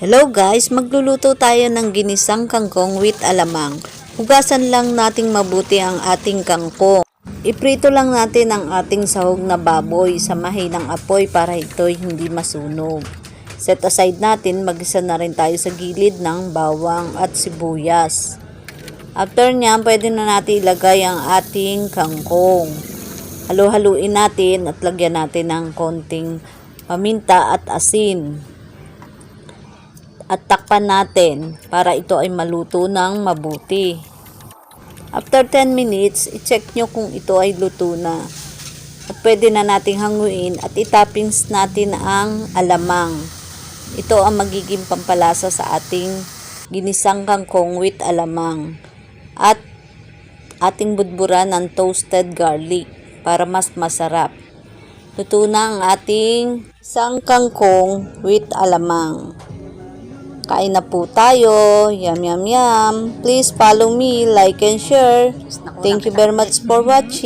Hello guys, magluluto tayo ng ginisang kangkong with alamang. Hugasan lang nating mabuti ang ating kangkong. Iprito lang natin ang ating sahog na baboy sa mahinang apoy para ito'y hindi masunog. Set aside natin, magisa na rin tayo sa gilid ng bawang at sibuyas. After nyan, pwede na natin ilagay ang ating kangkong. Halo-haluin natin at lagyan natin ng konting paminta at asin. At takpan natin para ito ay maluto ng mabuti. After 10 minutes, i-check nyo kung ito ay luto na. At pwede na nating hanguin at itoppings natin ang alamang. Ito ang magiging pampalasa sa ating ginisang kangkong with alamang. At ating budburan ng toasted garlic para mas masarap. Luto na ang ating isang kangkong with alamang. Kain na po tayo. Yum, yum, yum. Please follow me, like and share. Thank you very much for watching.